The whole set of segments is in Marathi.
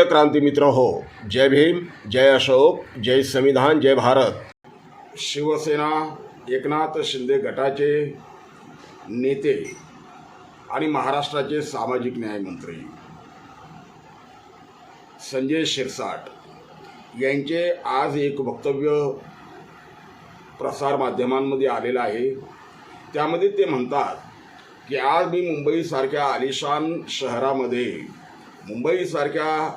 प्रिय क्रांती मित्र हो, जय भीम, जय अशोक, जय संविधान, जय भारत. शिवसेना एकनाथ शिंदे गटाचे नेते आणि महाराष्ट्राचे सामाजिक न्याय मंत्री संजय शिरसाट यांचे आज एक वक्तव्य प्रसार माध्यमांमध्ये आलेलं आहे. त्यामध्ये ते म्हणतात की आज मी मुंबईसारख्या आलिशान शहरामध्ये, मुंबईसारख्या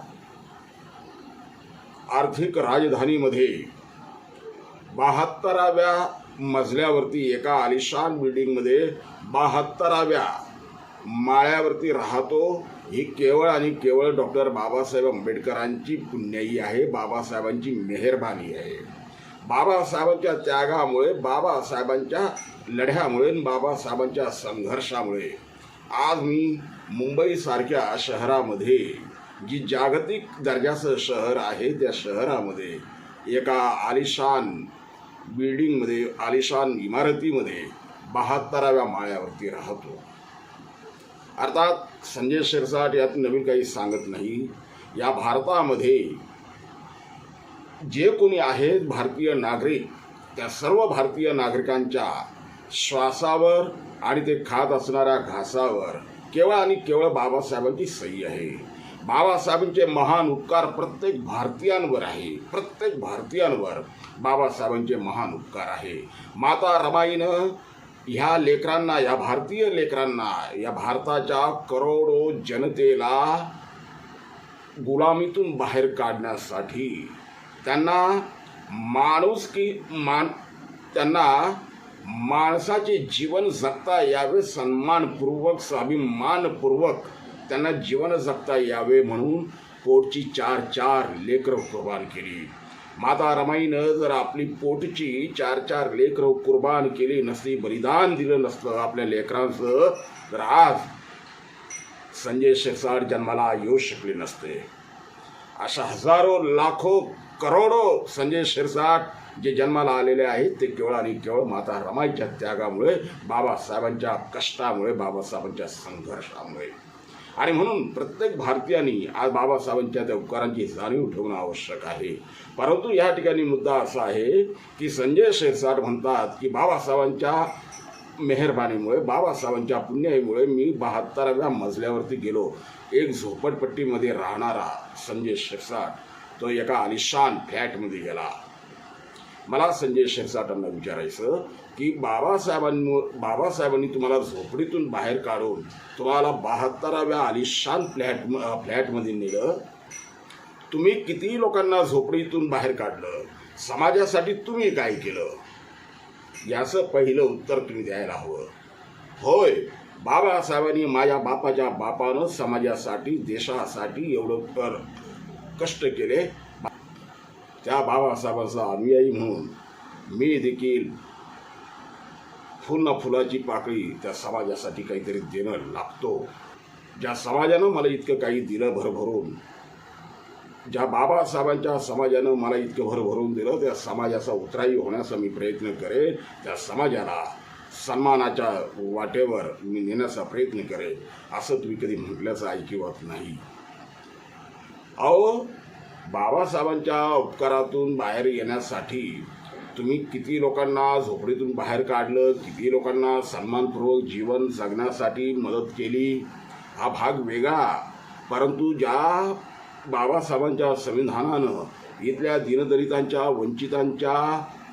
आर्थिक राजधानीमध्ये 72व्या मजल्यावरती एका आलिशान बिल्डिंगमध्ये 72व्या माळ्यावरती राहतो. ही केवळ आणि केवळ डॉक्टर बाबासाहेब आंबेडकरांची पुण्याई आहे, बाबासाहेबांची मेहरबानी आहे. बाबासाहेबांच्या त्यागामुळे, बाबासाहेबांच्या लढ्यामुळे, बाबासाहेबांच्या संघर्षामुळे आज मी मुंबईसारख्या शहरामध्ये, जी जागतिक दर्जाचं शहर आहे, त्या शहरामध्ये एका आलिशान बिल्डिंगमध्ये, आलिशान इमारतीमध्ये 72व्या माळ्यावरती राहतो. अर्थात संजय शिरसाट यात नवीन काही सांगत नाही. या भारतामध्ये जे कोणी आहेत भारतीय नागरिक, त्या सर्व भारतीय नागरिकांच्या श्वासावर आणि ते खात असणाऱ्या घासावर केवळ आणि केवळ बाबासाहेबांची सही आहे. बाबासाहेबांचे महान उपकार प्रत्येक भारतीयांवर आहे. प्रत्येक भारतीयांवर बाबासाहेबांचे महान उपकार आहे. माता रमाईनं ह्या लेकरांना, या भारतीय लेकरांना, या भारताच्या करोडो जनतेला गुलामीतून बाहेर काढण्यासाठी त्यांना माणसाचे जीवन जगता यावे, सन्मानपूर्वक, स्वाभिमानपूर्वक त्यांना जीवन जगता यावे म्हणून पोटची 4 लेकरं कुर्बान केली. माता रमाईनं जर आपली पोटची 4 लेकरं कुर्बान केली नसती, बलिदान दिलं नसतं आपल्या लेकरांचं, तर आज संजय शिरसाट जन्माला येऊ शकले नसते. अशा हजारो, लाखो, करोडो संजय शिरसाट जे जन्माला आलेले आहेत ते केवळ आणि केवळ माता रमाईच्या त्यागामुळे, बाबासाहेबांच्या कष्टामुळे, बाबासाहेबांच्या संघर्षामुळे. आणि म्हणून प्रत्येक भारतीयांनी आज बाबासाहेबांच्या त्या उपकारांची जाणीव ठेवणं आवश्यक आहे. परंतु या ठिकाणी मुद्दा असा आहे की संजय शिरसाट म्हणतात की बाबासाहेबांच्या मेहरबानीमुळे, बाबासाहेबांच्या पुण्याईमुळे मी 72व्या मजल्यावरती गेलो. एक झोपडपट्टीमध्ये राहणारा संजय शिरसाट तो एका आलिशान फ्लॅटमध्ये गेला. मला संजय शिरसाटांना विचारायचं की बाबासाहेबांनी तुम्हाला झोपडीतून बाहेर काढून तुम्हाला 72व्या आलिशान फ्लॅटमध्ये नेलं. तुम्ही किती लोकांना झोपडीतून बाहेर काढलं? समाजासाठी तुम्ही काय केलं? याचं पहिलं उत्तर तुम्ही द्यायला हवं. होय, बाबासाहेबांनी, माझ्या बापाच्या बापानं समाजासाठी, देशासाठी एवढं कष्ट केले. त्या बाबासाहेबांचा अनुयायी म्हणून मी देखील फुलाची पाकळी त्या समाजासाठी काहीतरी देणं लागतो. ज्या समाजानं मला इतकं काही दिलं भरभरून, ज्या बाबासाहेबांच्या समाजानं मला इतकं भरभरून दिलं, त्या समाजाचा उतराई होण्याचा मी प्रयत्न करेन. त्या समाजाला सन्मानाच्या वाटेवर मी नेण्याचा प्रयत्न करेन. असं तुम्ही कधी म्हटल्याचं ऐकिवत नाही. अहो, बाबासाहेबांच्या उपकारातून बाहेर येण्यासाठी तुम्ही किती लोकांना झोपडीतून बाहेर काढलं, किती लोकांना सन्मानपूर्वक जीवन जगण्यासाठी मदत केली, हा भाग वेगळा. परंतु ज्या बाबासाहेबांच्या संविधानानं इथल्या दीनदलितांच्या, वंचितांच्या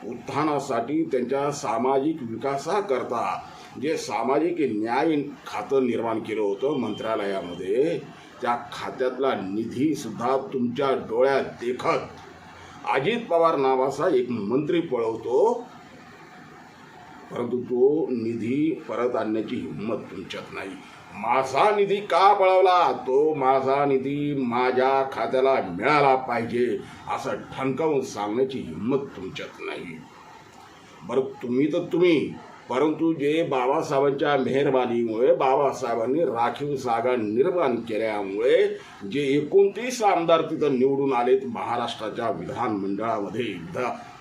उत्थानासाठी, त्यांच्या सामाजिक विकासाकरता जे सामाजिक न्याय खातं निर्माण केलं होतं मंत्रालयामध्ये, त्या खात्यातला निधीसुद्धा तुमच्या डोळ्यात देखत अजित पवार नावाचा एक मंत्री पळवतो. परंतु तो निधी परत आणण्याची हिंमत तुमच्यात नाही. माझा निधी का पळवला? तो माझा निधी माझ्या खात्याला मिळाला पाहिजे असं ठणकावून सांगण्याची हिंमत तुमच्यात नाही. बरं, तुम्ही तर तुम्ही, परंतु जे बाबासाहेबांच्या मेहरबानीमुळे, बाबासाहेबांनी राखीव जागा निर्माण केल्यामुळे जे 29 आमदार तिथं निवडून आलेत महाराष्ट्राच्या विधानमंडळामध्ये,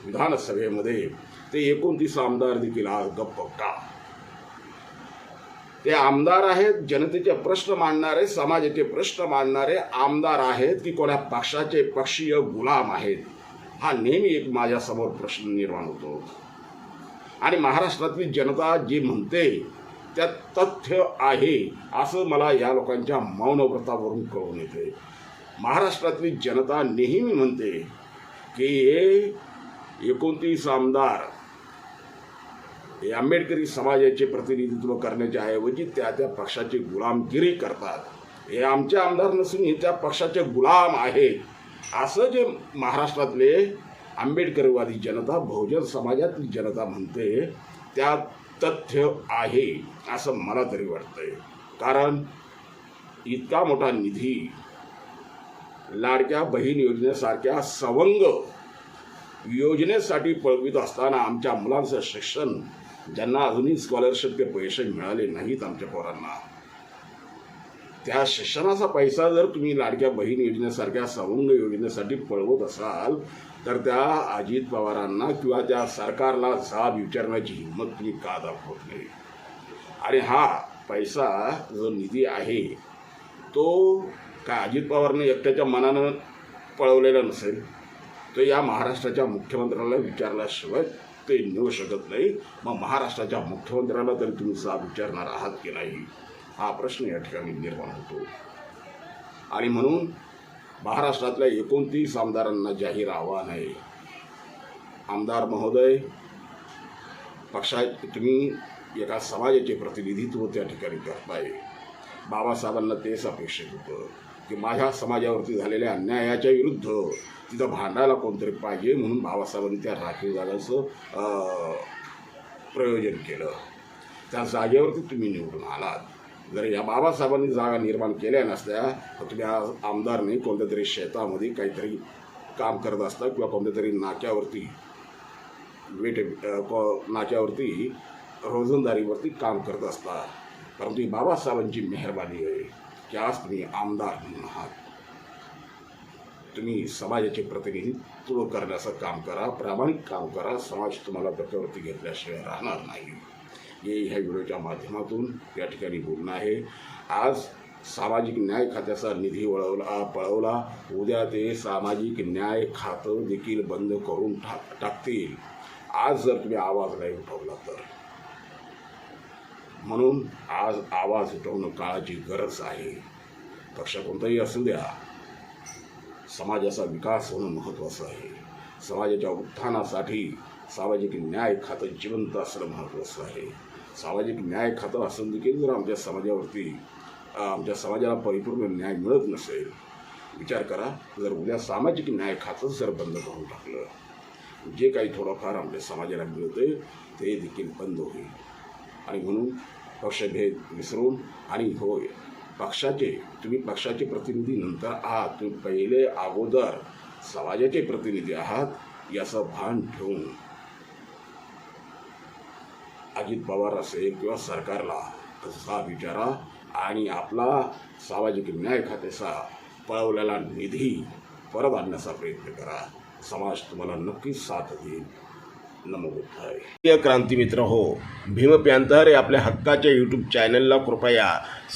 विधानसभेमध्ये, ते 29 आमदार देखील आज गप्प का? ते आमदार आहेत, जनतेचे प्रश्न मांडणारे, समाजाचे प्रश्न मांडणारे आमदार आहेत की कोणा पक्षाचे पक्षीय गुलाम आहेत, हा नेहमी एक माझ्यासमोर प्रश्न निर्माण होतो. आणि महाराष्ट्रातली जनता जे म्हणते त्यात तथ्य आहे असं मला या लोकांच्या मौनव्रतावरून कळून येते. महाराष्ट्रातली जनता नेहमी म्हणते की हे 29 आमदार हे आंबेडकरी समाजाचे प्रतिनिधित्व करण्याच्या ऐवजी त्या पक्षाची गुलामगिरी करतात. हे आमचे आमदार नसून हे त्या पक्षाचे गुलाम आहेत असं जे महाराष्ट्रातले आंबेडकरवादी जनता, बहुजन समाजातली जनता म्हणते त्यात तथ्य आहे असं मला तरी वाटतंय. कारण इतका मोठा निधी लाडक्या बहीण योजनेसारख्या सवंग योजनेसाठी पळवित असताना आमच्या मुलांचं शिक्षण, ज्यांना अजूनही स्कॉलरशिपचे पैसे मिळाले नाहीत आमच्या पोरांना, त्या शिक्षणाचा पैसा जर तुम्ही लाडक्या बहीण योजनेसारख्या सवंग योजनेसाठी पळवत असाल तर त्या अजित पवारांना किंवा त्या सरकारला जाब विचारण्याची हिंमत तुम्ही का दाखवत नाही. आणि हा पैसा जो निधी आहे तो काय अजित पवारने एकट्याच्या मनानं पळवलेला नसेल, तो या महाराष्ट्राच्या मुख्यमंत्र्याला विचारल्याशिवाय ते नेऊ शकत नाही. मग महाराष्ट्राच्या मुख्यमंत्र्याला तरी तुम्ही जाब विचारणार आहात की नाही, हा प्रश्न या ठिकाणी निर्माण होतो. आणि म्हणून महाराष्ट्रातल्या 29 आमदारांना जाहीर आव्हान आहे, आमदार महोदय, तुम्ही एका समाजाचे प्रतिनिधित्व त्या ठिकाणी करताय. बाबासाहेबांना तेच अपेक्षित होतं की माझ्या समाजावरती झालेल्या अन्यायाच्या विरुद्ध तिथं भांडायला कोणतरी पाहिजे, म्हणून बाबासाहेबांनी त्या राखीव जागांचं प्रयोजन केलं. त्या जागेवरती तुम्ही निवडून आलात. जर या बाबासाहेबांनी जागा निर्माण केल्या नसत्या तर तुम्ही आज आमदार नाही, कोणत्या तरी शेतामध्ये काहीतरी काम करत असता किंवा कोणत्या तरी नाक्यावरती नाक्यावरती रोजंदारीवरती काम करत असता. परंतु बाबासाहेबांची मेहरबानी आहे की आज तुम्ही आमदार म्हणून आहात. तुम्ही समाजाचे प्रतिनिधित्व करण्याचं काम करा, प्रामाणिक काम करा. समाज तुम्हाला डोक्यावरती घेतल्याशिवाय राहणार नाही. हे ह्या व्हिडिओच्या माध्यमातून या ठिकाणी बोलणं आहे. आज सामाजिक न्याय खात्याचा निधी पळवला, उद्या ते सामाजिक न्याय खातं देखील बंद करून टाकतील आज जर तुम्ही आवाज नाही उठवला तर. म्हणून आज आवाज उठवणं काळाची गरज आहे. पक्ष कोणताही असू द्या, समाजाचा विकास होणं महत्त्वाचं आहे. समाजाच्या उत्थानासाठी सामाजिक न्याय खातं जिवंत असणं महत्त्वाचं आहे. सामाजिक न्याय खातं असून देखील जर आमच्या समाजाला परिपूर्ण न्याय मिळत नसेल, विचार करा, जर उद्या सामाजिक न्याय खातं जर बंद करून टाकलं, जे काही थोडंफार आपल्या समाजाला मिळते ते देखील बंद होईल. आणि म्हणून पक्षभेद विसरून, आणि होय, तुम्ही पक्षाचे प्रतिनिधी नंतर आहात, तुम्ही पहिले अगोदर समाजाचे प्रतिनिधी आहात याचं भान ठेवून अजित पवार असेल किंवा सरकारला तसा विचारा आणि आपला सामाजिक न्याय खात्याचा पळवलेला निधी परत आणण्याचा प्रयत्न करा. समाज तुम्हाला नक्कीच साथ देईल. नमो बुद्धाय. क्रांती मित्र हो, भीम पॅंथर हे आपल्या हक्काच्या यूट्यूब चॅनलला कृपया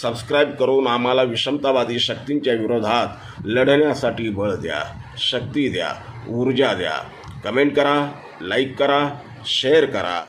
सबस्क्राईब करून आम्हाला विषमतावादी शक्तींच्या विरोधात लढण्यासाठी बळ द्या, शक्ती द्या, ऊर्जा द्या. कमेंट करा, लाईक करा, शेअर करा.